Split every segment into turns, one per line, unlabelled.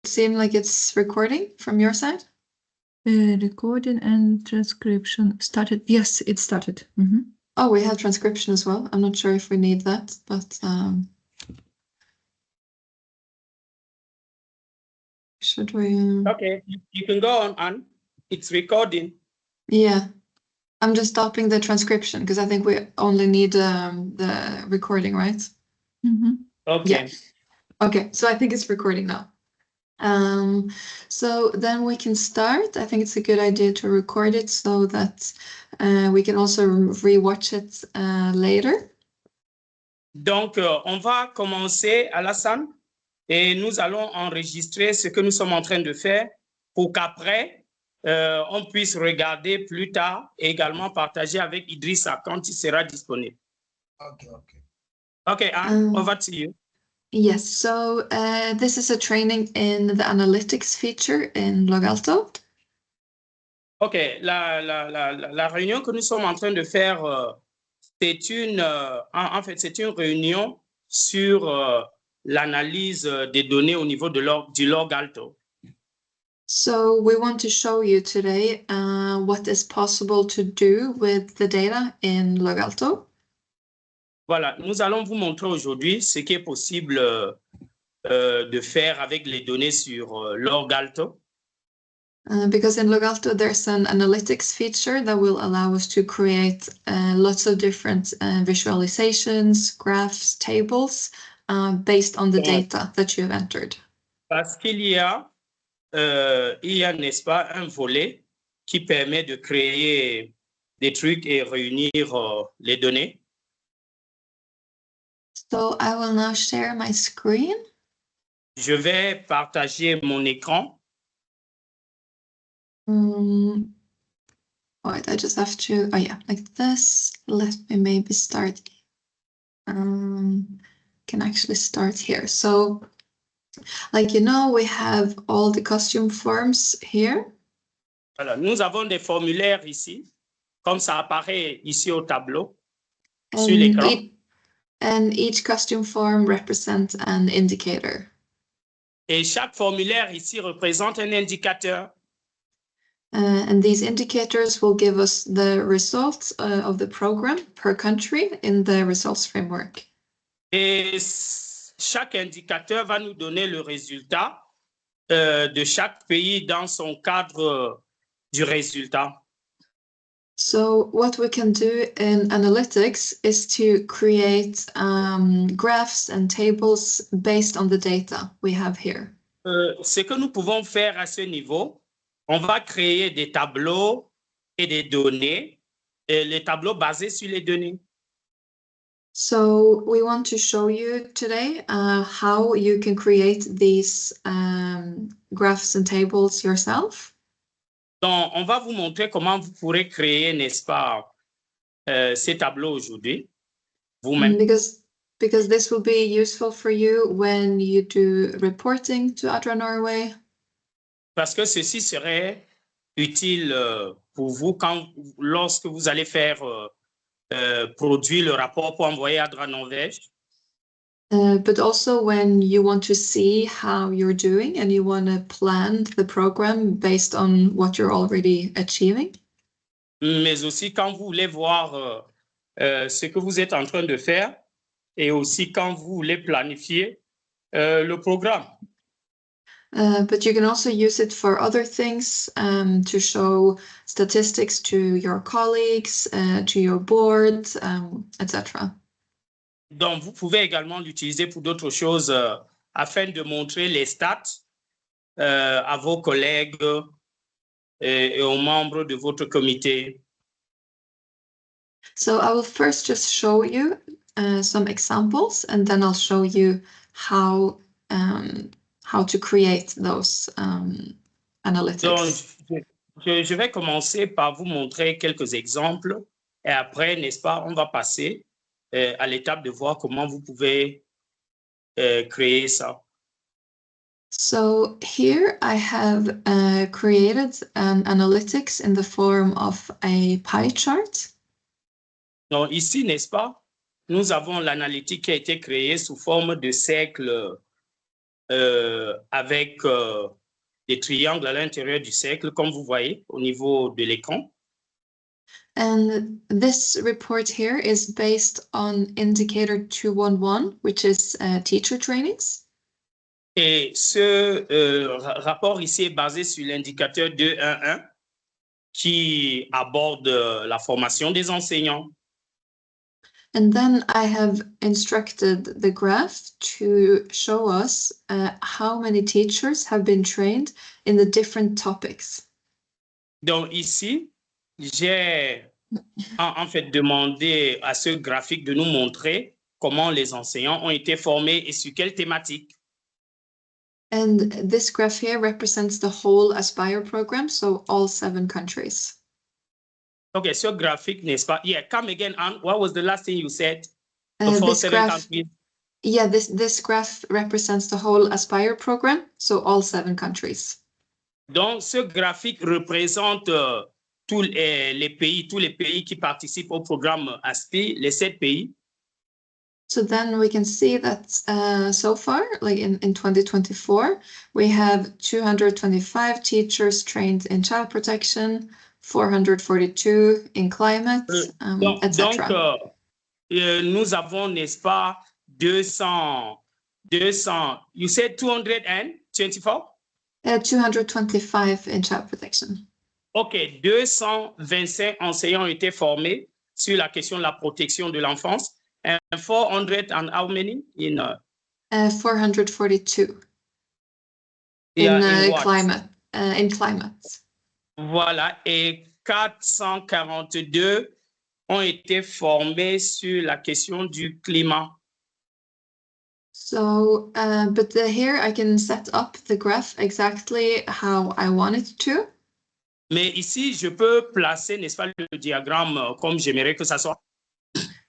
seem like it's recording from your side?
Recording and transcription started. Yes, it started.
Oh, we have transcription as well. I'm not sure if we need that, but should we?
Okay, you can go on, Anne. It's recording.
Yeah, I'm just stopping the transcription because I think we only need the recording, right?
Okay.
Yeah. Okay, so I think it's recording now. So then we can start. I think it's a good idea to record it so that we can also rewatch it later.
Donc, on va commencer, Alassane, et nous allons enregistrer ce que nous sommes en train de faire pour qu'après, on puisse regarder plus tard et également partager avec Idrissa quand il sera disponible. Okay, Anne, over to you.
Yes, so this is a training in the analytics feature in Logalto.
OK, la réunion que nous sommes en train de faire, c'est une réunion sur l'analyse des données au niveau du Logalto.
So we want to show you today what is possible to do with the data in Logalto.
Voilà, nous allons vous montrer aujourd'hui ce qui est possible de faire avec les données sur Logalto.
Because in Logalto, there's an analytics feature that will allow us to create lots of different visualizations, graphs, tables based on the data that you have entered.
Parce qu'il y a, n'est-ce pas, un volet qui permet de créer des trucs et réunir les données.
So I will now share my screen.
Je vais partager mon écran.
Wait, I just have to, oh yeah, like this. Let me maybe start. Can actually start here. So, like you know, we have all the costume forms here.
Voilà, nous avons des formulaires ici, comme ça apparaît ici au tableau, sur l'écran.
And each costume form represents an indicator.
Et chaque formulaire ici représente un indicateur.
And these indicators will give us the results of the program per country in the results framework.
Et chaque indicateur va nous donner le résultat de chaque pays dans son cadre du résultat.
So what we can do in analytics is to create graphs and tables based on the data we have here.
Ce que nous pouvons faire à ce niveau, on va créer des tableaux et des données, et les tableaux basés sur les données.
So we want to show you today how you can create these graphs and tables yourself.
Donc, on va vous montrer comment vous pourrez créer, n'est-ce pas, ces tableaux aujourd'hui, vous-même.
Because this will be useful for you when you do reporting to Adra Norway.
Parce que ceci serait utile pour vous lorsque vous allez faire produire le rapport pour envoyer à Adra Norvège.
But also when you want to see how you're doing and you want to plan the program based on what you're already achieving.
Mais aussi quand vous voulez voir ce que vous êtes en train de faire et aussi quand vous voulez planifier le programme.
But you can also use it for other things, to show statistics to your colleagues, to your board, etc.
Donc, vous pouvez également l'utiliser pour d'autres choses afin de montrer les stats à vos collègues et aux membres de votre comité.
So I will first just show you some examples, and then I'll show you how to create those analytics.
Donc, je vais commencer par vous montrer quelques exemples et après, n'est-ce pas, on va passer à l'étape de voir comment vous pouvez créer ça.
So here I have created an analytics in the form of a pie chart.
Donc ici, n'est-ce pas, nous avons l'analytique qui a été créée sous forme de cercle avec des triangles à l'intérieur du cercle, comme vous voyez au niveau de l'écran.
And this report here is based on indicator 211, which is teacher trainings.
Et ce rapport ici est basé sur l'indicateur 211 qui aborde la formation des enseignants.
And then I have instructed the graph to show us how many teachers have been trained in the different topics.
Donc ici, j'ai en fait demandé à ce graphique de nous montrer comment les enseignants ont été formés et sur quelle thématique.
And this graph here represents the whole Aspire program, so all 7 countries.
Okay, so graphic, n'est-ce pas? Yeah, come again, Anne. What was the last thing you said? For
This
7
graph,
countries.
yeah, this graph represents the whole Aspire program, so all 7 countries.
Donc, ce graphique représente tous les pays qui participent au programme Aspire, les 7 pays.
So then we can see that so far, like in 2024, we have 225 teachers trained in child protection, 442 in climate, etc.
Donc, nous avons, n'est-ce pas, 200, you said 224?
225 in child protection.
OK, 225 enseignants ont été formés sur la question de la protection de l'enfance. And 400 and how many? In
442
in
climate. In climate.
Voilà, et 442 ont été formés sur la question du climat.
So, but here I can set up the graph exactly how I want it to.
Mais ici, je peux placer, n'est-ce pas, le diagramme comme j'aimerais que ça soit.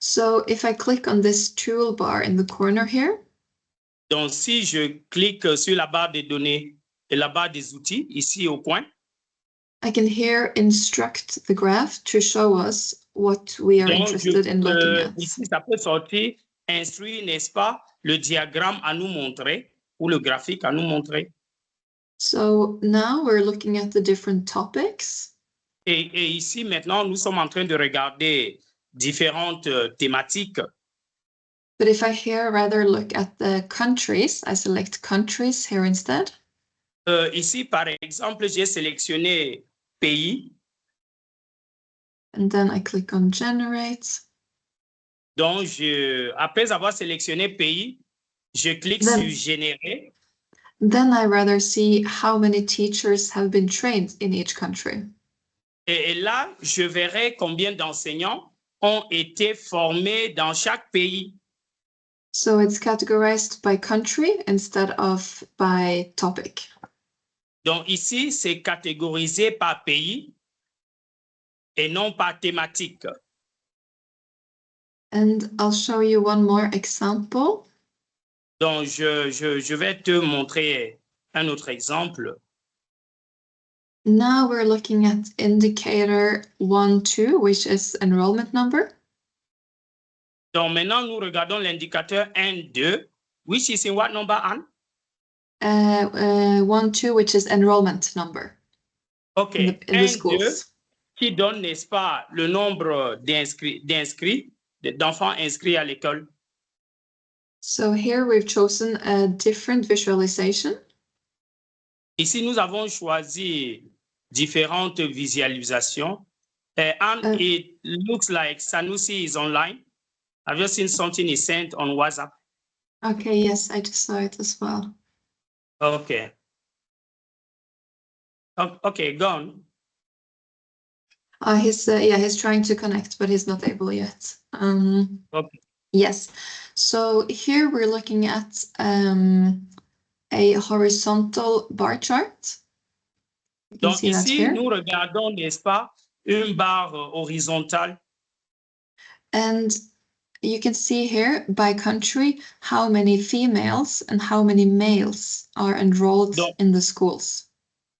So if I click on this toolbar in the corner here.
Donc, si je clique sur la barre des données et la barre des outils, ici au coin.
I can here instruct the graph to show us what we are interested in looking at.
Ici, ça peut sortir, instruire, n'est-ce pas, le diagramme à nous montrer ou le graphique à nous montrer.
So now we're looking at the different topics.
Et ici, maintenant, nous sommes en train de regarder différentes thématiques.
But if I here rather look at the countries, I select countries here instead.
Ici, par exemple, j'ai sélectionné pays.
And then I click on generate.
Donc, après avoir sélectionné pays, je clique sur générer.
Then I rather see how many teachers have been trained in each country.
Et là, je verrai combien d'enseignants ont été formés dans chaque pays.
So it's categorized by country instead of by topic.
Donc ici, c'est catégorisé par pays et non par thématique.
And I'll show you one more example.
Donc, je vais te montrer un autre exemple.
Now we're looking at indicator 1-2, which is enrollment number.
Donc, maintenant, nous regardons l'indicateur 1-2, which is in what number, Anne?
1-2, which is enrollment number.
OK,
in the schools.
Qui donne, n'est-ce pas, le nombre d'enfants inscrits à l'école.
So here we've chosen a different visualization.
Ici, nous avons choisi différentes visualisations. And it looks like Sanusi is online. Have you seen something he sent on WhatsApp?
Okay, yes, I just saw it as well.
Okay. Okay, go on.
He's trying to connect, but he's not able yet.
Okay.
Yes. So here we're looking at a horizontal bar chart.
Donc ici, nous regardons, n'est-ce pas, une barre horizontale.
And you can see here by country how many females and how many males are enrolled in the schools.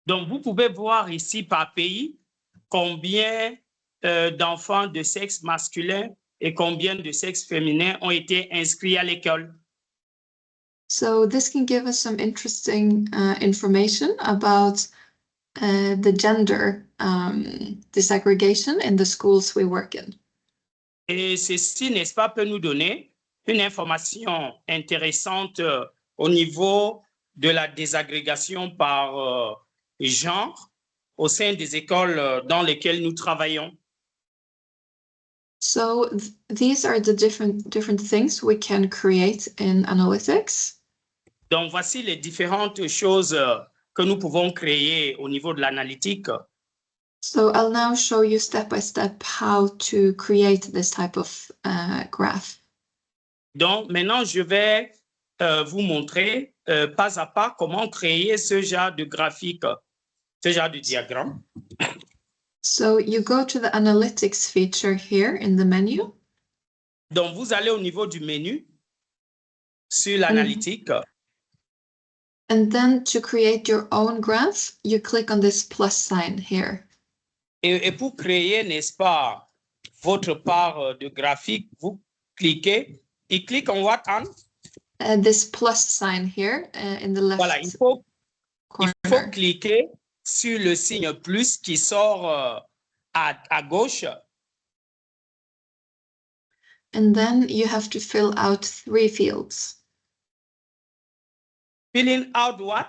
Donc vous pouvez voir ici par pays combien d'enfants de sexe masculin et combien de sexe féminin ont été inscrits à l'école.
So this can give us some interesting information about the gender disaggregation in the schools we work in.
Et ceci, n'est-ce pas, peut nous donner une information intéressante au niveau de la désagrégation par genre au sein des écoles dans lesquelles nous travaillons.
So these are the different things we can create in analytics.
Donc, voici les différentes choses que nous pouvons créer au niveau de l'analytique.
So I'll now show you step by step how to create this type of graph.
Donc, maintenant, je vais vous montrer pas à pas comment créer ce genre de graphique, ce genre de diagramme.
So you go to the analytics feature here in the menu.
Donc, vous allez au niveau du menu sur l'analytique.
And then to create your own graph, you click on this plus sign here.
Et pour créer, n'est-ce pas, votre part de graphique, vous cliquez. Il clique en what, Anne?
This plus sign here in the left
Voilà, il faut cliquer sur le signe plus qui sort à gauche.
And then you have to fill out 3 fields.
Filling out what?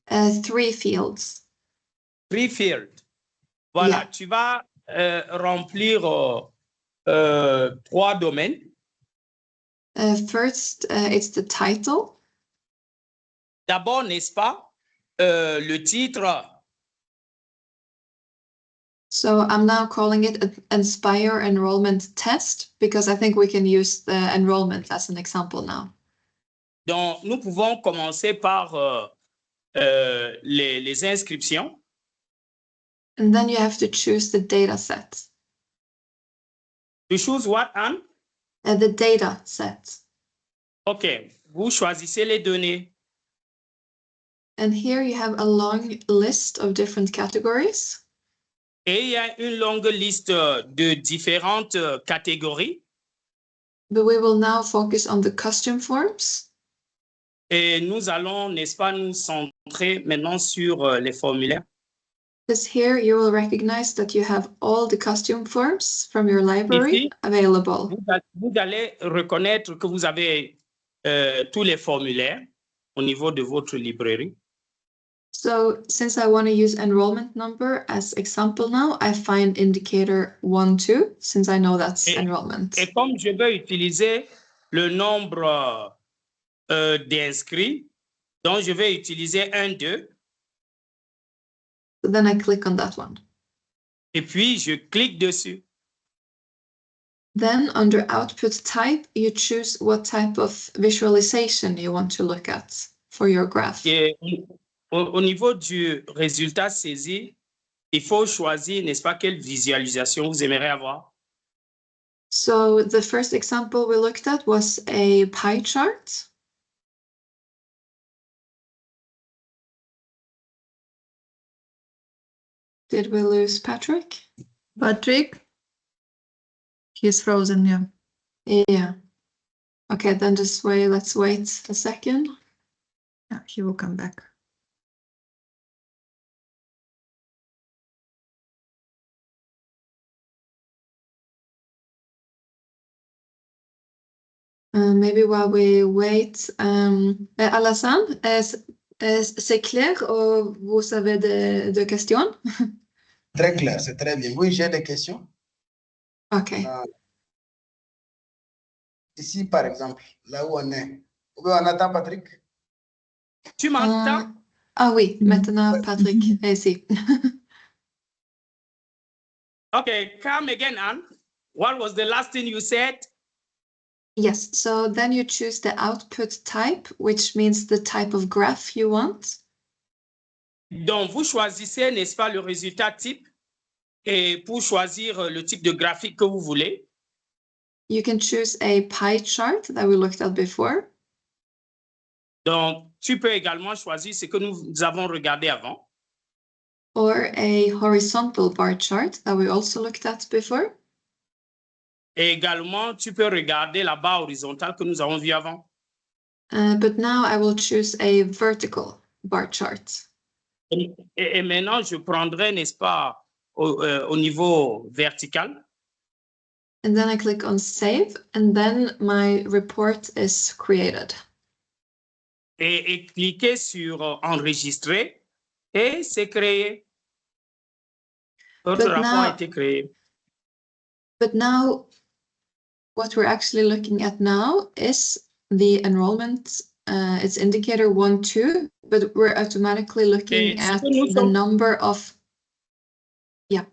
3 fields.
3 fields. Voilà,
Yeah.
tu vas remplir 3 domaines.
First, it's the title.
D'abord, n'est-ce pas, le titre.
So I'm now calling it an Inspire Enrollment Test because I think we can use the enrollment as an example now.
Donc, nous pouvons commencer par les inscriptions.
And then you have to choose the data set.
Tu chooses what, Anne?
The data set.
OK, vous choisissez les données.
And here you have a long list of different categories.
Et il y a une longue liste de différentes catégories.
But we will now focus on the custom forms.
Et nous allons, n'est-ce pas, nous centrer maintenant sur les formulaires.
Because here you will recognize that you have all the custom forms from your library
Ici,
available.
Vous allez reconnaître que vous avez tous les formulaires au niveau de votre librairie.
So since I want to use enrollment number as example now, I find indicator 1, 2, since I know that's enrollment.
Et comme je veux utiliser le nombre d'inscrits, donc je vais utiliser 1, 2.
So then I click on that one.
Et puis, je clique dessus.
Then under output type, you choose what type of visualization you want to look at for your graph.
Et au niveau du résultat saisi, il faut choisir, n'est-ce pas, quelle visualisation vous aimeriez avoir.
So the first example we looked at was a pie chart. Did we lose Patrick?
Patrick? He's frozen, yeah.
Yeah. Okay, then just wait. Let's wait a second.
Yeah, he will come back.
Maybe while we wait, Alassane, c'est clair ou vous avez des questions?
Très clair, c'est très bien. Oui, j'ai des questions.
Ok.
Ici, par exemple, là où on est. Oui, on attend Patrick.
Tu m'entends?
Ah oui, maintenant Patrick est ici.
Okay, come again, Anne. What was the last thing you said?
Yes, so then you choose the output type, which means the type of graph you want.
Donc, vous choisissez, n'est-ce pas, le résultat type et pour choisir le type de graphique que vous voulez.
You can choose a pie chart that we looked at before.
Donc, tu peux également choisir ce que nous avons regardé avant.
Or a horizontal bar chart that we also looked at before.
Et également, tu peux regarder la barre horizontale que nous avons vue avant.
But now I will choose a vertical bar chart.
Et maintenant, je prendrai, n'est-ce pas, au niveau vertical.
And then I click on Save, and then my report is created.
Et cliquez sur Enregistrer et c'est créé. Votre rapport a été créé.
But now, what we're actually looking at now is the enrollment. It's indicator 1, 2, but we're automatically looking at the number of. Yeah.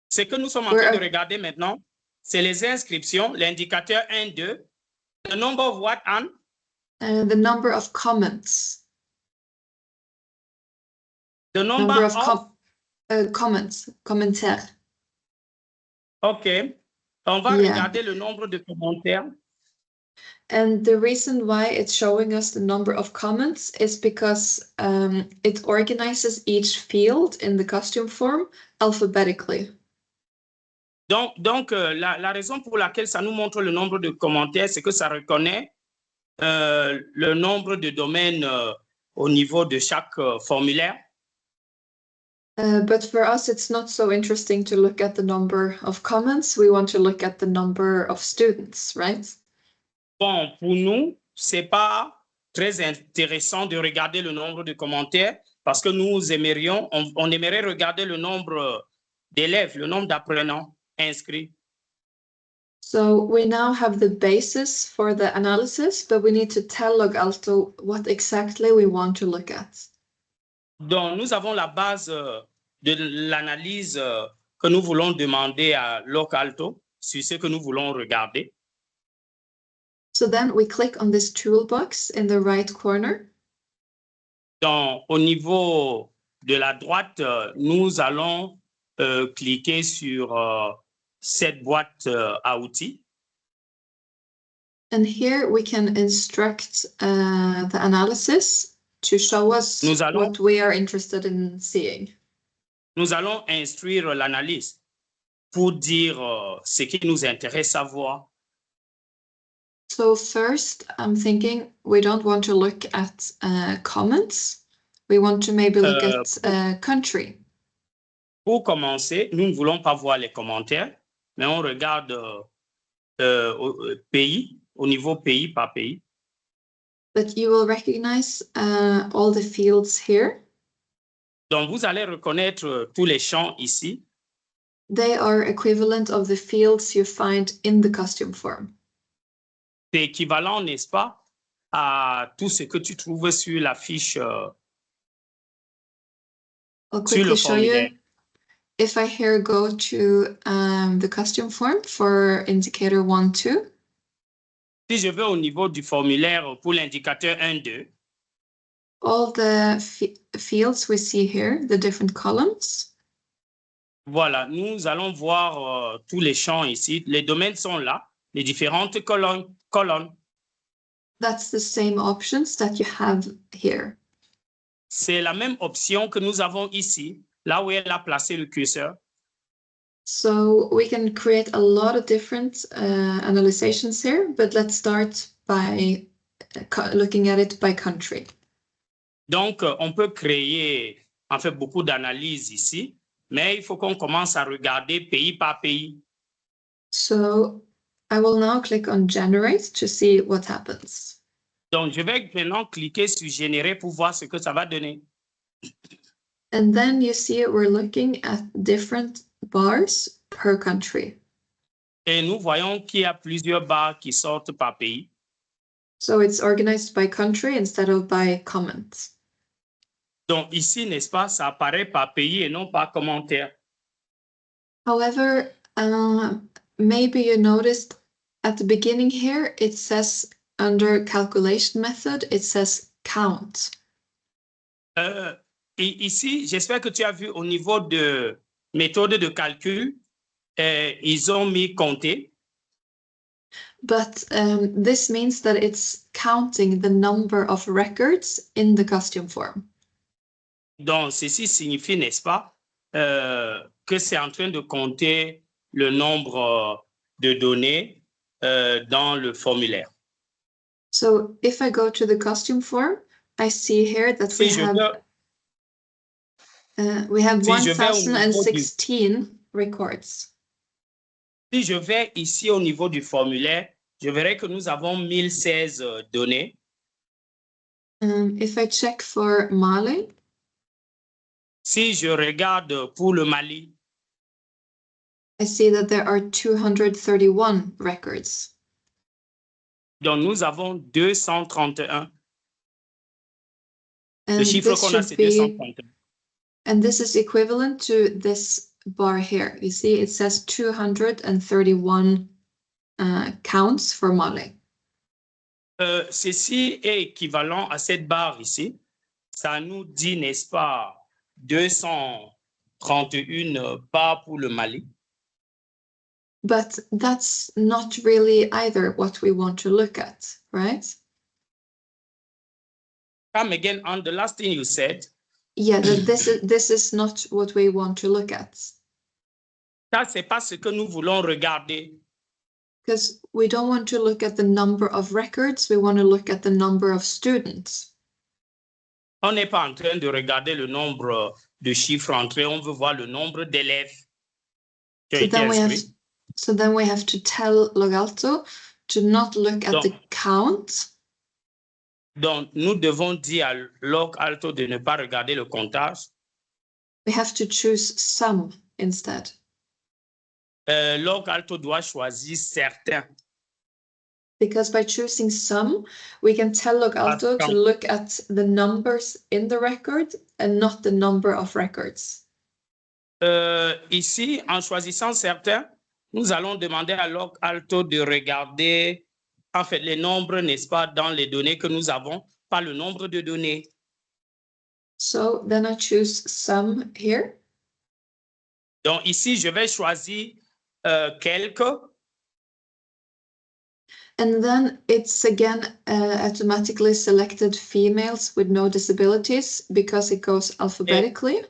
Ce que nous sommes en train de regarder maintenant, c'est les inscriptions, l'indicateur 1, 2, the number of what, Anne?
The number of comments.
The number of
comments, commentaires.
OK. On va regarder le nombre de commentaires.
And the reason why it's showing us the number of comments is because it organizes each field in the costume form alphabetically.
Donc la raison pour laquelle ça nous montre le nombre de commentaires, c'est que ça reconnaît le nombre de domaines au niveau de chaque formulaire.
But for us, it's not so interesting to look at the number of comments. We want to look at the number of students, right?
Bon, pour nous, c'est pas très intéressant de regarder le nombre de commentaires parce que nous aimerions, on aimerait regarder le nombre d'élèves, le nombre d'apprenants inscrits.
So we now have the basis for the analysis, but we need to tell Logalto what exactly we want to look at.
Donc, nous avons la base de l'analyse que nous voulons demander à Logalto sur ce que nous voulons regarder.
So then we click on this toolbox in the right corner.
Donc, au niveau de la droite, nous allons cliquer sur cette boîte à outils.
And here we can instruct the analysis to show us what we are interested in seeing.
Nous allons instruire l'analyse pour dire ce qui nous intéresse à voir.
So first, I'm thinking we don't want to look at comments. We want to maybe look at country.
Pour commencer, nous ne voulons pas voir les commentaires, mais on regarde pays, au niveau pays par pays.
But you will recognize all the fields here.
Donc, vous allez reconnaître tous les champs ici.
They are equivalent of the fields you find in the costume form.
C'est équivalent, n'est-ce pas, à tout ce que tu trouves sur la fiche sur le formulaire.
If I here go to the costume form for indicator 1, 2.
Si je vais au niveau du formulaire pour l'indicateur 1, 2.
All the fields we see here, the different columns.
Voilà, nous allons voir tous les champs ici. Les domaines sont là, les différentes colonnes.
That's the same options that you have here.
C'est la même option que nous avons ici, là où elle a placé le curseur.
So we can create a lot of different analyzations here, but let's start by looking at it by country.
Donc, on peut créer, en fait, beaucoup d'analyses ici, mais il faut qu'on commence à regarder pays par pays.
So I will now click on Generate to see what happens.
Donc, je vais maintenant cliquer sur Générer pour voir ce que ça va donner.
And then you see we're looking at different bars per country.
Et nous voyons qu'il y a plusieurs barres qui sortent par pays.
So it's organized by country instead of by comments.
Donc ici, n'est-ce pas, ça apparaît par pays et non par commentaire.
However, maybe you noticed at the beginning here, it says under calculation method, it says count.
Et ici, j'espère que tu as vu au niveau de méthode de calcul, ils ont mis compter.
But this means that it's counting the number of records in the costume form.
Donc, ceci signifie, n'est-ce pas, que c'est en train de compter le nombre de données dans le formulaire.
So if I go to the costume form, I see here that
Si je
we have
Si je vais au niveau
1016 records.
Si je vais ici au niveau du formulaire, je verrai que nous avons 1016 données.
If I check for Mali,
Si je regarde pour le Mali,
I see that there are 231 records.
donc nous avons 231. Le
And
chiffre
this
qu'on a,
should
c'est
be,
231.
and this is equivalent to this bar here. You see, it says 231 counts for Mali.
Ceci est équivalent à cette barre ici. Ça nous dit, n'est-ce pas, 231 pas pour le Mali.
But that's not really either what we want to look at, right?
Come again on the last thing you said.
Yeah, that this is not what we want to look at.
Ça, c'est pas ce que nous voulons regarder.
Because we don't want to look at the number of records, we want to look at the number of students.
On n'est pas en train de regarder le nombre de chiffres entrés, on veut voir le nombre d'élèves qui ont été inscrits.
So then we have to tell Logalto to not look at the count.
Donc, nous devons dire à Logalto de ne pas regarder le comptage.
We have to choose some instead.
Logalto doit choisir certains.
Because by choosing some, we can tell Logalto to look at the numbers in the record and not the number of records.
Ici, en choisissant certains, nous allons demander à Logalto de regarder en fait les nombres, n'est-ce pas, dans les données que nous avons, pas le nombre de données.
So then I choose some here.
Donc ici, je vais choisir quelques.
And then it's again automatically selected females with no disabilities because it goes alphabetically.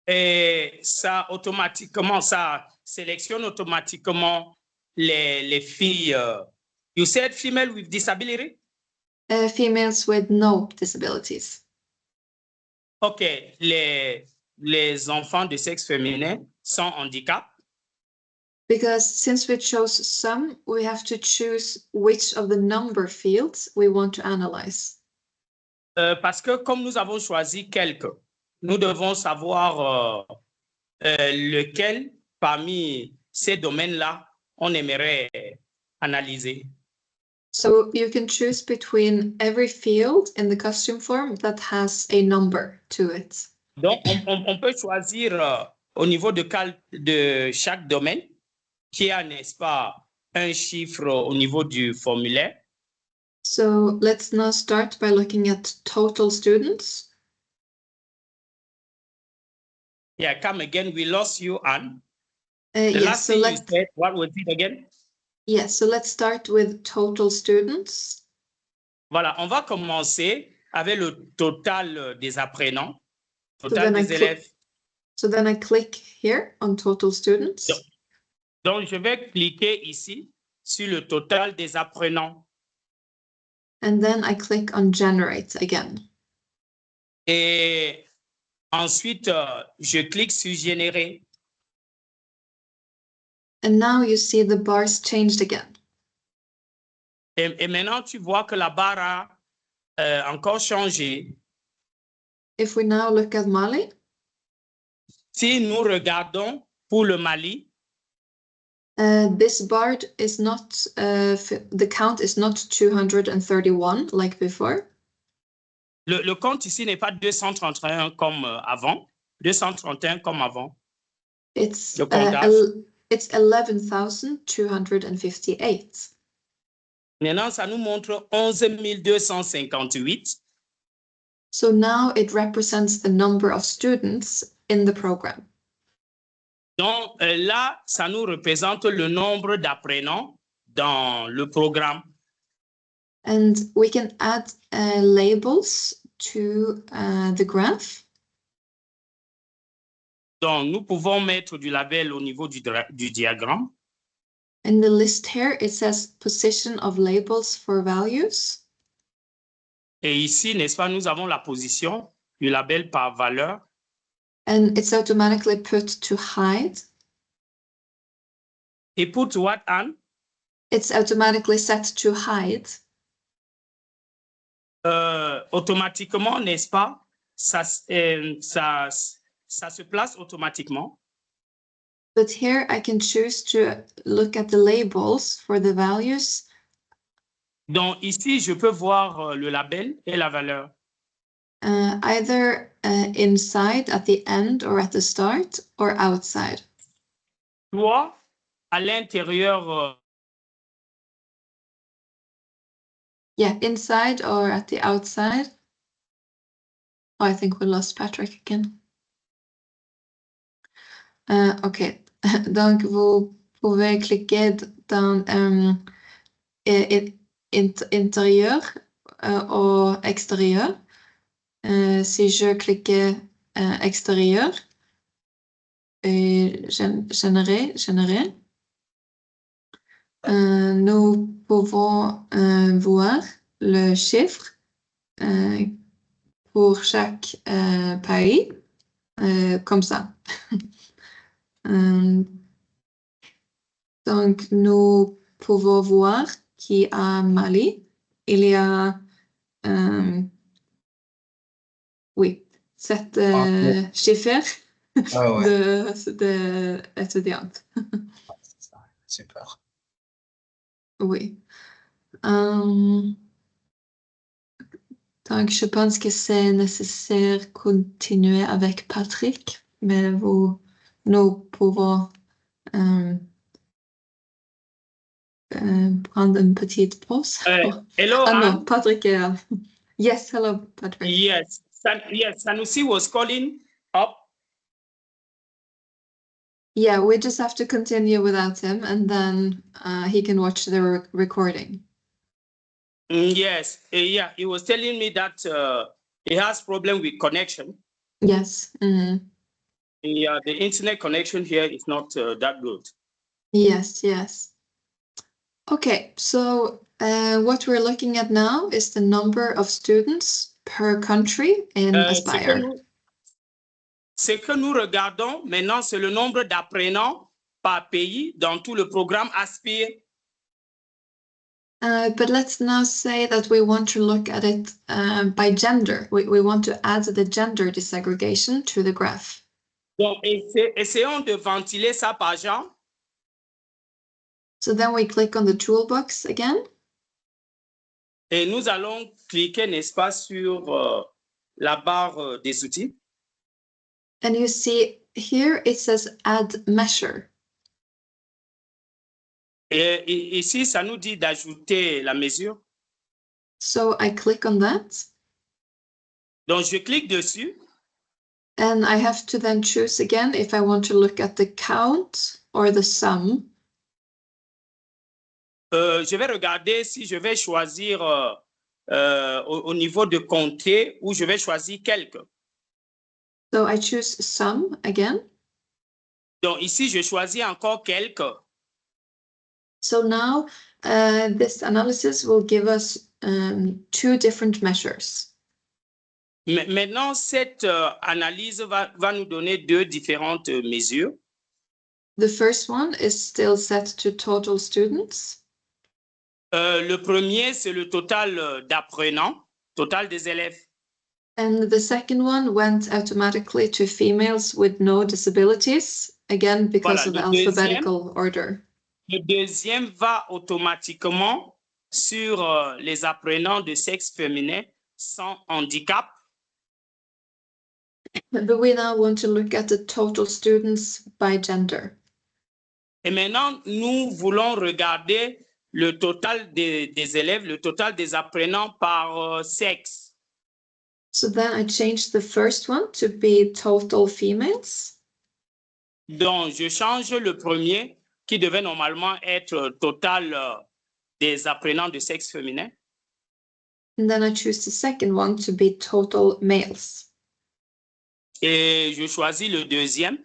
Et ça automatiquement, ça sélectionne automatiquement les filles. You said female with disability?
Females with no disabilities.
OK. Les enfants de sexe féminin sans handicap.
Because since we chose some, we have to choose which of the number fields we want to analyze.
Parce que comme nous avons choisi quelques, nous devons savoir lequel parmi ces domaines-là on aimerait analyser.
So you can choose between every field in the costume form that has a number to it.
Donc, on peut choisir au niveau de chaque domaine qui a, n'est-ce pas, un chiffre au niveau du formulaire.
So let's now start by looking at total students.
Yeah, come again. We lost you, Anne.
The
last thing you said, what was it again?
Yes, so let's start with total students.
Voilà, on va commencer avec le total des apprenants, total des élèves.
So then I click here on total students.
Donc, je vais cliquer ici sur le total des apprenants.
And then I click on generate again.
Et ensuite, je clique sur générer.
And now you see the bars changed again.
Et maintenant, tu vois que la barre a encore changé.
If we now look at Mali.
Si nous regardons pour le Mali.
This bar is not, the count is not 231 like before.
Le compte ici n'est pas 231 comme avant. 231 comme avant.
It's 11,258.
Maintenant, ça nous montre 11 258.
So now it represents the number of students in the program.
Donc là, ça nous représente le nombre d'apprenants dans le programme.
And we can add labels to the graph.
Donc, nous pouvons mettre du label au niveau du diagramme.
In the list here, it says position of labels for values.
Et ici, n'est-ce pas, nous avons la position du label par valeur.
And it's automatically put to hide.
Et put what, Anne?
It's automatically set to hide.
Automatiquement, n'est-ce pas? Ça se place automatiquement.
But here I can choose to look at the labels for the values.
Donc ici, je peux voir le label et la valeur.
Either inside at the end or at the start or outside.
Soit à l'intérieur.
Yeah, inside or at the outside. Oh, I think we lost Patrick again. OK. Donc, vous pouvez cliquer dans intérieur ou extérieur. Si je clique extérieur, et générer, nous pouvons voir le chiffre pour chaque pays, comme ça. Donc, nous pouvons voir qu'à Mali, il y a 7 chiffres d'étudiantes.
Super.
Oui. Donc, je pense que c'est nécessaire de continuer avec Patrick, mais nous pouvons prendre une petite pause.
Hello,
Anne?
No,
Patrick. Yes, hello, Patrick.
Yes, Sanusi was calling up.
Yeah, we just have to continue without him, and then he can watch the recording.
Yes, yeah, he was telling me that he has problem with connection.
Yes. Mm-hmm.
Yeah, the internet connection here is not that good.
Yes. Okay, so what we're looking at now is the number of students per country in Aspire.
Ce que nous regardons maintenant, c'est le nombre d'apprenants par pays dans tout le programme Aspire.
But let's now say that we want to look at it by gender. We want to add the gender desegregation to the graph.
Donc, essayons de ventiler ça par genre.
So then we click on the toolbox again.
Et nous allons cliquer, n'est-ce pas, sur la barre des outils.
And you see here it says add measure.
Et ici, ça nous dit d'ajouter la mesure.
So I click on that.
Donc, je clique dessus.
And I have to then choose again if I want to look at the count or the sum.
Je vais regarder si je vais choisir au niveau de compter ou je vais choisir quelques.
So I choose sum again.
Donc ici, je choisis encore quelques.
So now this analysis will give us 2 different measures.
Maintenant, cette analyse va nous donner 2 différentes mesures.
The first one is still set to total students.
Le premier, c'est le total d'apprenants, total des élèves.
And the second one went automatically to females with no disabilities, again, because of the alphabetical order.
Le deuxième va automatiquement sur les apprenants de sexe féminin sans handicap.
But we now want to look at the total students by gender.
Et maintenant, nous voulons regarder le total des élèves, le total des apprenants par sexe.
So then I changed the first one to be total females.
Donc, je change le premier qui devait normalement être total des apprenants de sexe féminin.
And then I choose the second one to be total males.
Et je choisis le deuxième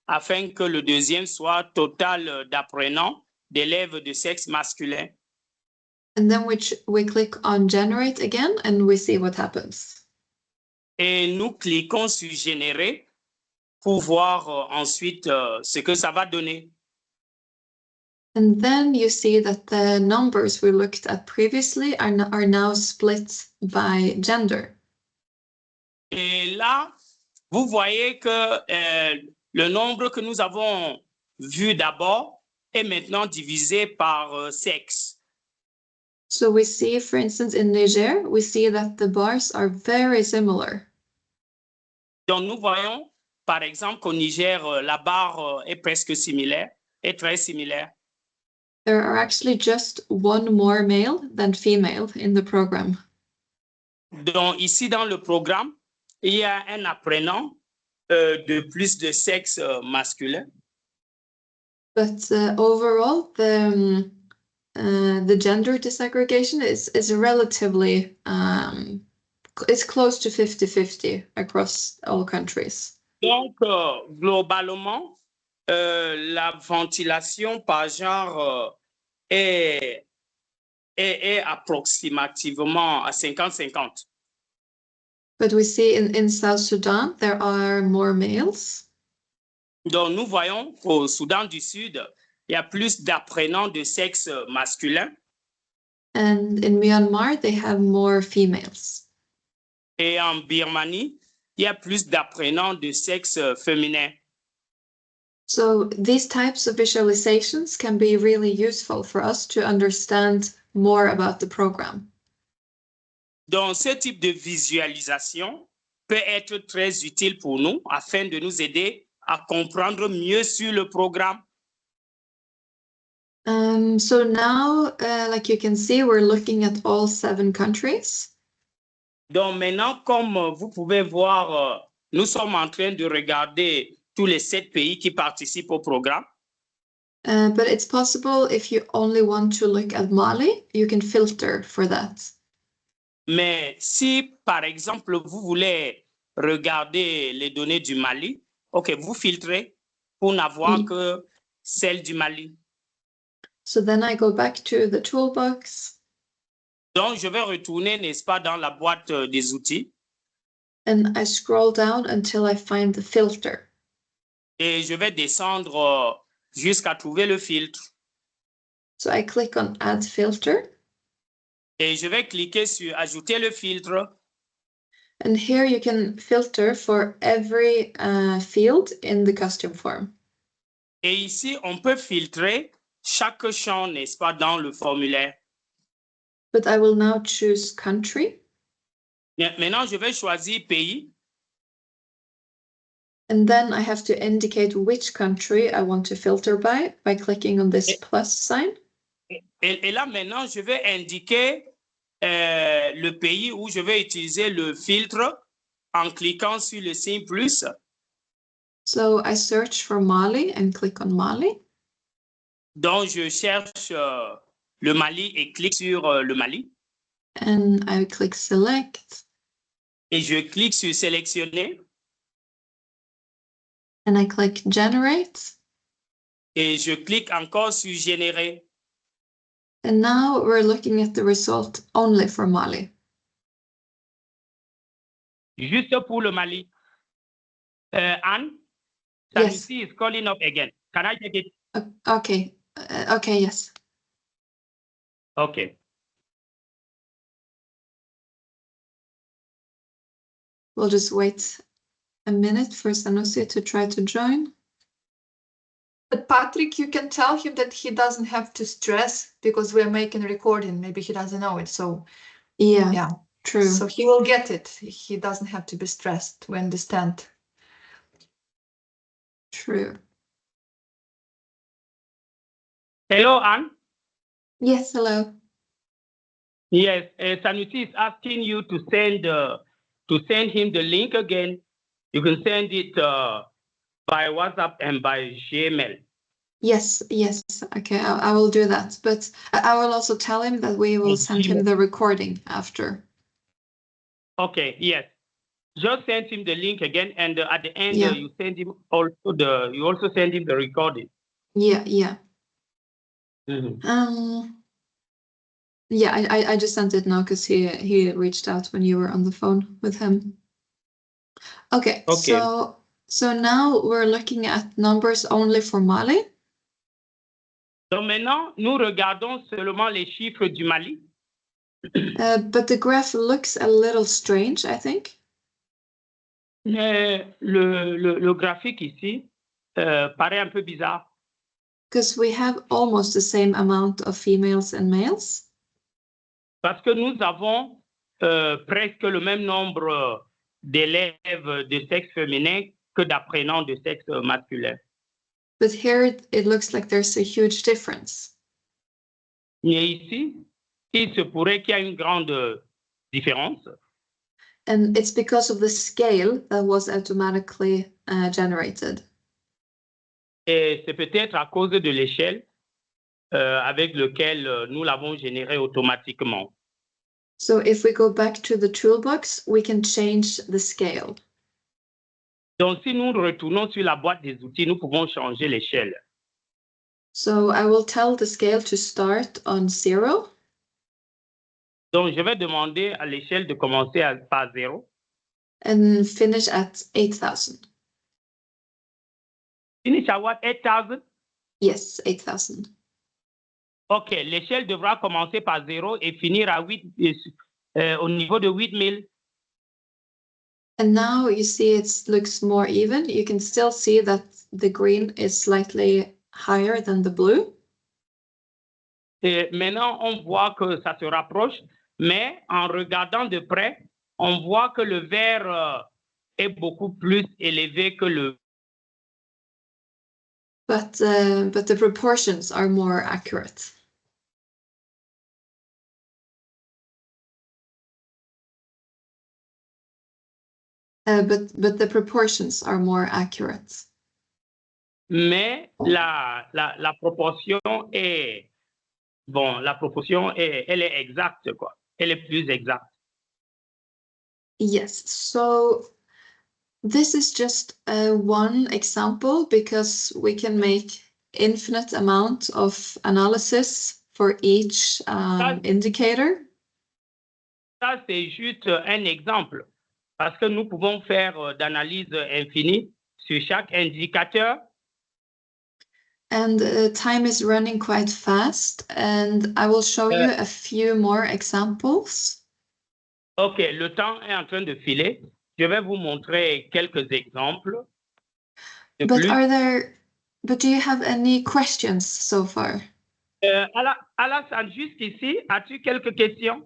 afin que le deuxième soit total d'apprenants d'élèves de sexe masculin.
And then we click on generate again and we see what happens.
Et nous cliquons sur générer pour voir ensuite ce que ça va donner.
And then you see that the numbers we looked at previously are now split by gender.
Et là, vous voyez que le nombre que nous avons vu d'abord est maintenant divisé par sexe.
So we see, for instance, in Niger, we see that the bars are very similar.
Donc, nous voyons, par exemple, qu'au Niger, la barre est presque similaire, est très similaire.
There are actually just one more male than female in the program.
Donc, ici, dans le programme, il y a un apprenant de plus de sexe masculin.
But overall, the gender disaggregation is relatively, it's close to 50-50 across all countries.
Donc, globalement, la ventilation par genre est approximativement à 50-50.
But we see in South Sudan, there are more males.
Donc, nous voyons qu'au Soudan du Sud, il y a plus d'apprenants de sexe masculin.
And in Myanmar, they have more females.
Et en Birmanie, il y a plus d'apprenants de sexe féminin.
So these types of visualizations can be really useful for us to understand more about the program.
Donc, ce type de visualisation peut être très utile pour nous afin de nous aider à comprendre mieux sur le programme.
So now, like you can see, we're looking at all 7 countries.
Donc maintenant, comme vous pouvez voir, nous sommes en train de regarder tous les 7 pays qui participent au programme.
But it's possible if you only want to look at Mali, you can filter for that.
Mais si, par exemple, vous voulez regarder les données du Mali, OK, vous filtrez pour n'avoir que celles du Mali.
So then I go back to the toolbox.
Donc, je vais retourner, n'est-ce pas, dans la boîte des outils.
And I scroll down until I find the filter.
Et je vais descendre jusqu'à trouver le filtre.
So I click on Add Filter.
Et je vais cliquer sur Ajouter le filtre.
And here you can filter for every field in the custom form.
Et ici, on peut filtrer chaque champ, n'est-ce pas, dans le formulaire.
But I will now choose country.
Maintenant, je vais choisir pays.
And then I have to indicate which country I want to filter by clicking on this plus sign.
Et là, maintenant, je vais indiquer le pays où je vais utiliser le filtre en cliquant sur le signe plus.
So I search for Mali and click on Mali.
Donc, je cherche le Mali et clique sur le Mali.
And I click Select.
Et je clique sur Sélectionner.
And I click Generate.
Et je clique encore sur Générer.
And now we're looking at the result only for Mali.
Juste pour le Mali. Anne,
Yes.
Sanusi is calling up again. Can I take it?
Okay. Okay, yes.
Okay.
We'll just wait a minute for Sanusi to try to join.
But Patrick, you can tell him that he doesn't have to stress because we're making a recording. Maybe he doesn't know it. So
Yeah, true.
So he will get it. He doesn't have to be stressed. We understand.
True.
Hello, Anne.
Yes, hello.
Yes, Sanusi is asking you to send him the link again. You can send it by WhatsApp and by Gmail.
Yes. Okay, I will do that. But I will also tell him that we will send him the recording after.
Okay, yes. Just send him the link again, and at the end,
Yeah.
you also send him the recording.
Yeah. Yeah, I just sent it now because he reached out when you were on the phone with him. Okay. So now we're looking at numbers only for Mali.
Donc maintenant, nous regardons seulement les chiffres du Mali.
But the graph looks a little strange, I think.
Le graphique ici paraît un peu bizarre.
Because we have almost the same amount of females and males.
Parce que nous avons presque le même nombre d'élèves de sexe féminin que d'apprenants de sexe masculin.
But here it looks like there's a huge difference.
Mais ici, il se pourrait qu'il y ait une grande différence.
And it's because of the scale that was automatically generated.
Et c'est peut-être à cause de l'échelle avec laquelle nous l'avons généré automatiquement.
So if we go back to the toolbox, we can change the scale.
Donc, si nous retournons sur la boîte des outils, nous pouvons changer l'échelle.
So I will tell the scale to start on 0.
Donc, je vais demander à l'échelle de commencer par 0.
And finish at 8,000.
Finish at what? 8,000?
Yes, 8,000.
OK, l'échelle devra commencer par 0 et finir à 8, au niveau de 8,000.
And now you see it looks more even. You can still see that the green is slightly higher than the blue.
Et maintenant, on voit que ça se rapproche, mais en regardant de près, on voit que le vert est beaucoup plus élevé que le.
But the proportions are more accurate. But the proportions are more accurate.
Mais la proportion est bon. La proportion elle est exacte, quoi. Elle est plus exacte.
Yes. So this is just one example because we can make infinite amount of analysis for each indicator.
Ça, c'est juste un exemple parce que nous pouvons faire d'analyse infinie sur chaque indicateur.
And time is running quite fast, and I will show you a few more examples.
OK, le temps est en train de filer. Je vais vous montrer quelques exemples.
But do you have any questions so far?
Alassane, jusqu'ici, as-tu quelques questions?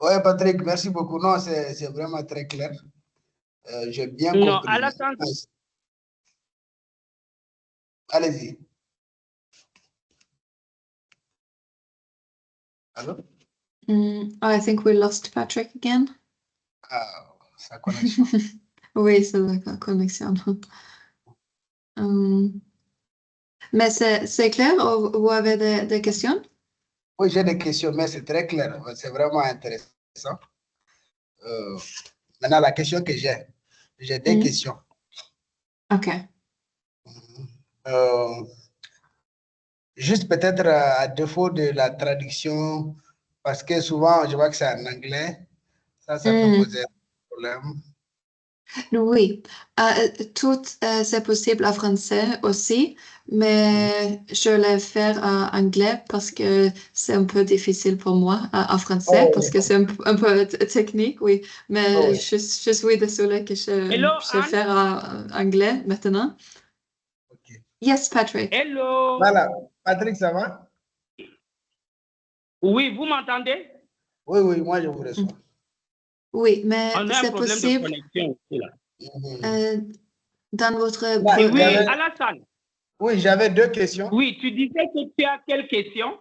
Oui, Patrick, merci beaucoup. Non, c'est vraiment très clair. J'ai bien compris.
Non, Alassane.
Allez-y. Allô?
I think we lost Patrick again.
Ah, sa connexion.
Oui, c'est la connexion. Mais c'est clair ou vous avez des questions?
Oui, j'ai des questions, mais c'est très clair. C'est vraiment intéressant. Maintenant, la question que j'ai des questions.
OK.
Juste peut-être à défaut de la traduction, parce que souvent, je vois que c'est en anglais. Ça peut poser un problème.
Oui, tout c'est possible en français aussi, mais je vais faire en anglais parce que c'est un peu difficile pour moi en français parce que c'est un peu technique, oui. Mais je suis désolée que je vais faire en anglais maintenant.
Okay.
Yes, Patrick.
Hello.
Voilà, Patrick, ça va?
Oui, vous m'entendez?
Oui, oui, moi je vous reçois.
Oui, mais c'est possible.
De connexion aussi, là.
Dans votre...
Oui, Alassane.
Oui, j'avais deux questions.
Oui, tu disais que tu as quelle question?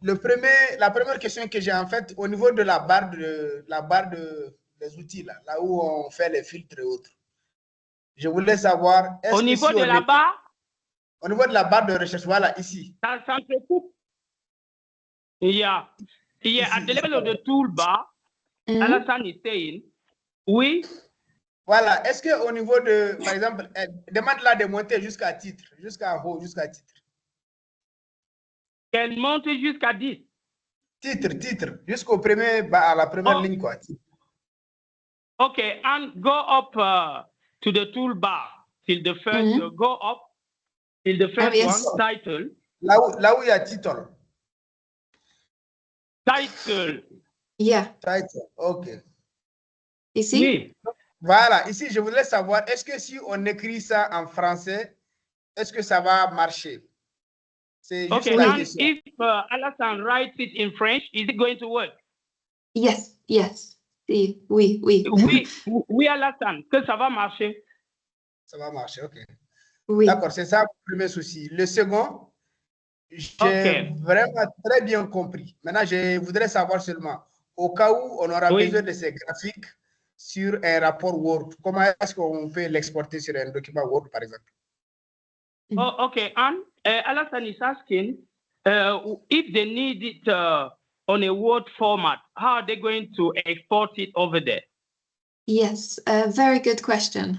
La première question que j'ai en fait, au niveau de la barre des outils, là où on fait les filtres et autres. Je voulais savoir, est-ce que
au niveau de la barre?
Au niveau de la barre de recherche, voilà, ici.
Ça s'entrecoupe. Yeah. At the level of the toolbar, Alassane is saying, oui,
Voilà. Est-ce qu'au niveau de, par exemple, demande-la de monter jusqu'à titre, jusqu'à haut, jusqu'à titre.
Qu'elle monte jusqu'à 10.
Titre, jusqu'au premier, à la première ligne, quoi. Titre.
Okay, and go up to the toolbar till the first, go up till the first
yes.
one, title.
Là où il y a title.
Title.
Yeah.
Title, ok.
Ici?
Oui.
Voilà, ici, je voudrais savoir, est-ce que si on écrit ça en français, est-ce que ça va marcher? C'est juste
Okay,
la
and
question.
if Alassane writes it in French, is it going to work?
Yes, yes. Oui, oui.
Oui, Alassane, que ça va marcher.
Ça va marcher, ok.
Oui.
D'accord, c'est ça le premier souci. Le second, j'ai vraiment très bien compris. Maintenant, je voudrais savoir seulement, au cas où on aura besoin de ces graphiques sur un rapport Word, comment est-ce qu'on peut l'exporter sur un document Word, par exemple?
Oh, okay, and Alassane is asking if they need it on a Word format, how are they going to export it over there?
Yes, a very good question.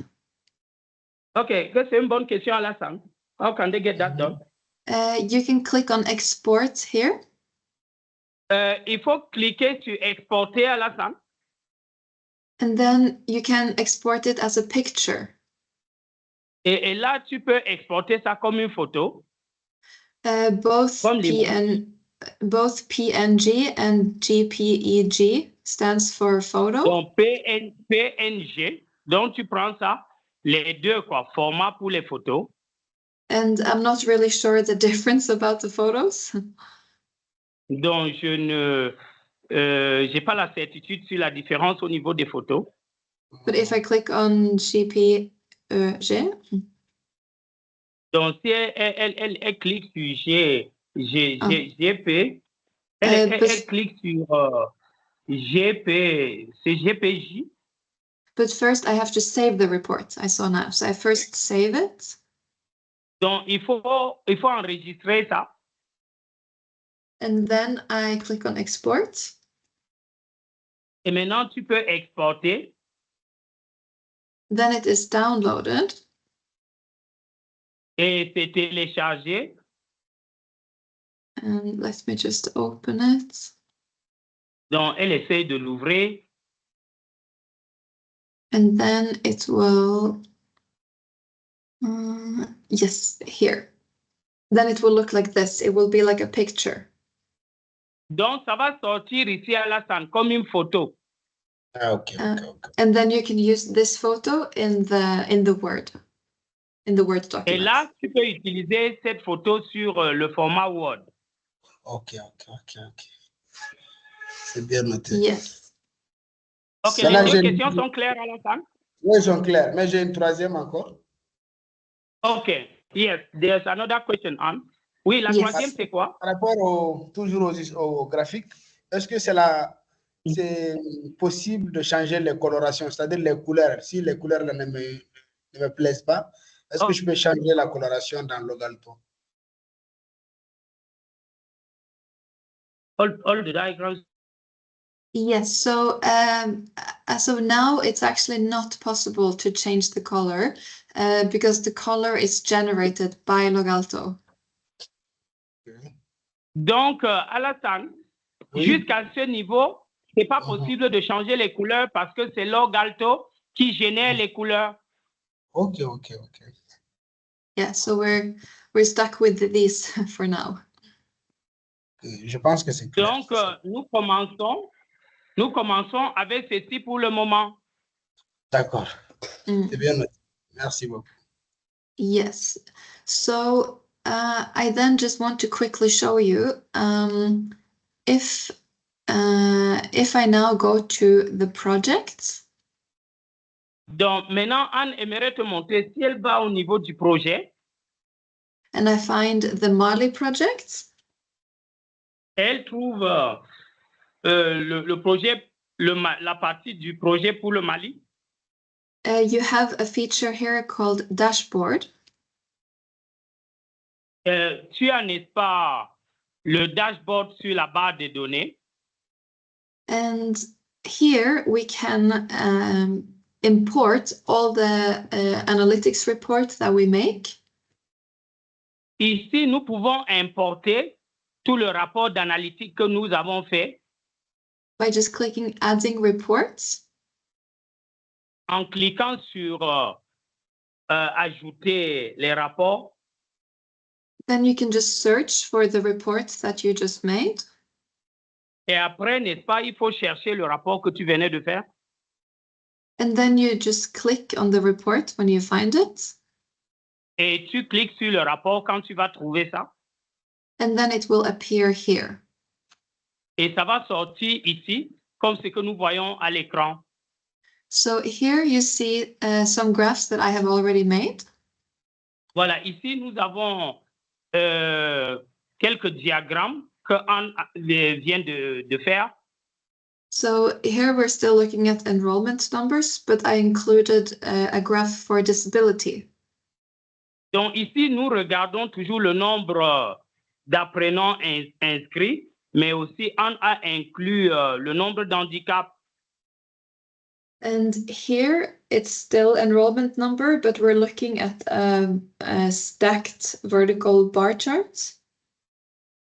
Okay, c'est une bonne question, Alassane. How can they get that done?
You can click on export here.
Il faut cliquer sur exporter, Alassane.
And then you can export it as a picture.
Et là, tu peux exporter ça comme une photo.
Both PNG and JPEG stands for photo.
Donc, PNG. Donc, tu prends ça, les deux, quoi, format pour les photos.
And I'm not really sure the difference about the photos.
Donc, je n'ai pas la certitude sur la différence au niveau des photos.
But if I click on JPEG.
Donc, si elle clique sur GP, elle clique sur GP, c'est GPJ.
But first I have to save the report, I saw now. So I first save it.
Donc, il faut enregistrer ça.
And then I click on export.
Et maintenant, tu peux exporter.
Then it is downloaded.
Et c'est téléchargé.
And let me just open it.
Donc, elle essaie de l'ouvrir.
And then it will, yes, here. Then it will look like this. It will be like a picture.
Donc, ça va sortir ici à Alassane comme une photo.
Okay.
And then you can use this photo in the Word document.
Et là, tu peux utiliser cette photo sur le format Word.
Ok. C'est bien noté.
Yes.
Ok, les deux questions sont claires, Alassane?
Oui, sont claires, mais j'ai une troisième encore.
Ok, yes, there's another question, Anne. Oui, la troisième, c'est quoi?
Par rapport toujours au graphique, est-ce que c'est possible de changer les colorations, c'est-à-dire les couleurs? Si les couleurs ne me plaisent pas, est-ce que je peux changer la coloration dans Logalto?
All the diagrams.
Yes, so as of now, it's actually not possible to change the color because the color is generated by Logalto.
Okay.
Donc, Alassane, jusqu'à ce niveau, ce n'est pas possible de changer les couleurs parce que c'est Logalto qui génère les couleurs.
Ok.
Yeah, so we're stuck with these for now.
Je pense que c'est clair.
Donc, nous commençons avec ceci pour le moment.
D'accord. C'est bien noté. Merci beaucoup.
Yes. So I then just want to quickly show you if I now go to the projects.
Donc, maintenant, Anne aimerait te montrer si elle va au niveau du projet.
And I find the Mali project.
Elle trouve le projet, la partie du projet pour le Mali.
You have a feature here called dashboard.
Tu as, n'est-ce pas, le dashboard sur la barre des données.
And here we can import all the analytics reports that we make.
Ici, nous pouvons importer tout le rapport d'analytique que nous avons fait.
By just clicking adding reports.
En cliquant sur ajouter les rapports.
Then you can just search for the reports that you just made.
Et après, n'est-ce pas, il faut chercher le rapport que tu venais de faire.
And then you just click on the report when you find it.
Et tu cliques sur le rapport quand tu vas trouver ça.
And then it will appear here.
Et ça va sortir ici, comme ce que nous voyons à l'écran.
So here you see some graphs that I have already made.
Voilà, ici, nous avons quelques diagrammes que Anne vient de faire.
So here we're still looking at enrollment numbers, but I included a graph for disability.
Donc ici, nous regardons toujours le nombre d'apprenants inscrits, mais aussi Anne a inclus le nombre d'handicaps.
And here it's still enrollment number, but we're looking at a stacked vertical bar chart.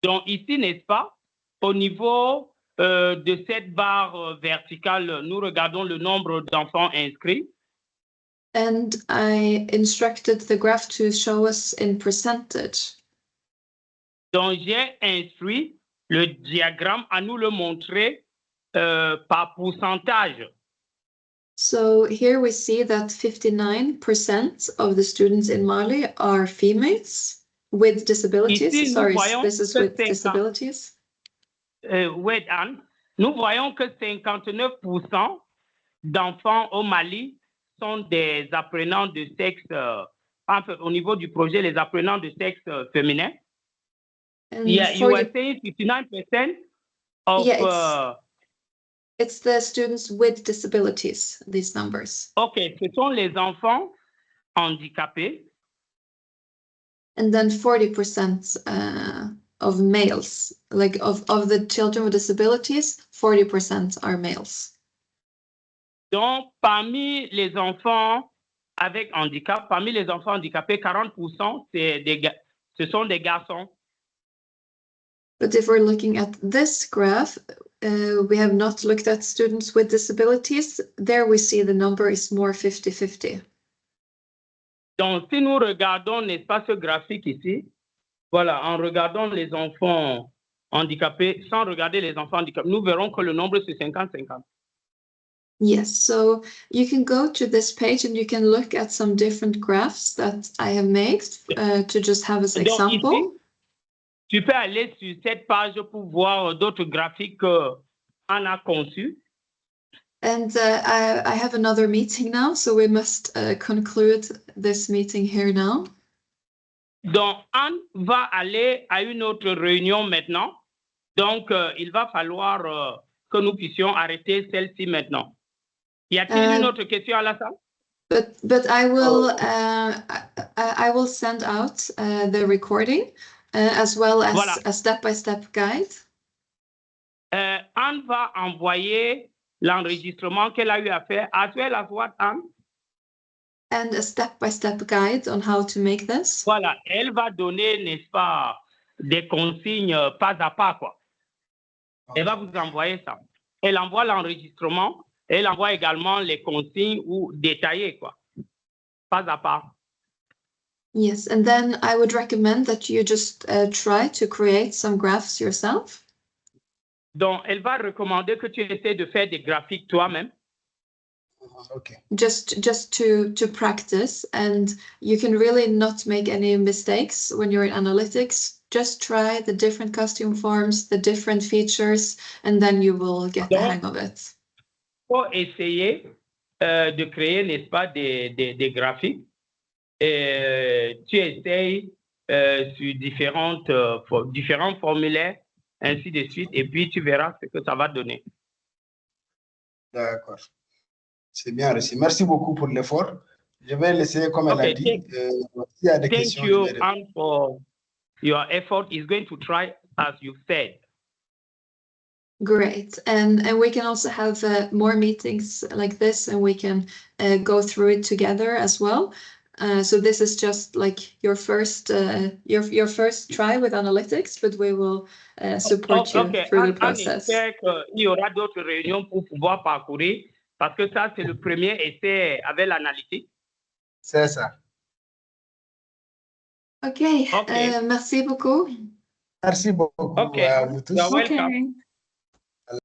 Donc ici, n'est-ce pas, au niveau de cette barre verticale, nous regardons le nombre d'enfants inscrits.
And I instructed the graph to show us in percentage.
Donc j'ai instruit le diagramme à nous le montrer par pourcentage.
So here we see that 59% of the students in Mali are females with disabilities.
Ici,
Sorry, this is with disabilities.
Wait, Anne. Nous voyons que 59% d'enfants au Mali sont des apprenants de sexe, en fait, au niveau du projet, les apprenants de sexe féminin.
And
Yeah, you were saying 59% of...
It's the students with disabilities, these numbers.
OK, ce sont les enfants handicapés.
And then 40% of males, like of the children with disabilities, 40% are males.
Donc, parmi les enfants avec handicap, parmi les enfants handicapés, 40% ce sont des garçons.
But if we're looking at this graph, we have not looked at students with disabilities. There we see the number is more 50-50.
Donc, si nous regardons, n'est-ce pas, ce graphique ici, voilà, en regardant les enfants handicapés, sans regarder les enfants handicapés, nous verrons que le nombre, c'est 50-50.
Yes, so you can go to this page and you can look at some different graphs that I have made to just have as example.
Ici, tu peux aller sur cette page pour voir d'autres graphiques qu'on a conçus.
And I have another meeting now, so we must conclude this meeting here now.
Donc, Anne va aller à une autre réunion maintenant. Donc, il va falloir que nous puissions arrêter celle-ci maintenant. Y a-t-il une autre question à la salle?
But I will send out the recording as well as
voilà.
a step-by-step guide.
Anne va envoyer l'enregistrement qu'elle a eu à faire, as well as what, Anne?
And a step-by-step guide on how to make this.
Voilà, elle va donner, n'est-ce pas, des consignes pas à pas, quoi. Elle va vous envoyer ça. Elle envoie l'enregistrement, elle envoie également les consignes ou détaillées, quoi. Pas à pas.
Yes, and then I would recommend that you just try to create some graphs yourself.
Donc, elle va recommander que tu essaies de faire des graphiques toi-même.
Okay.
Just to practice, and you can really not make any mistakes when you're in analytics. Just try the different costume forms, the different features, and then you will get the hang of it.
Il faut essayer de créer, n'est-ce pas, des graphiques. Et tu essayes sur différents formulaires, ainsi de suite, et puis tu verras ce que ça va donner.
D'accord. C'est bien reçu. Merci beaucoup pour l'effort. Je vais laisser, comme elle a dit, s'il y a des questions.
Thank you, Anne, for your effort. Is going to try as you said.
Great. And we can also have more meetings like this, and we can go through it together as well. So this is just like your first try with analytics, but we will support you through the process.
Espère qu'il y aura d'autres réunions pour pouvoir parcourir, parce que ça, c'est le premier essai avec l'analytique.
C'est ça.
OK. Merci beaucoup.
Merci beaucoup à vous tous.
You're welcome.
Okay.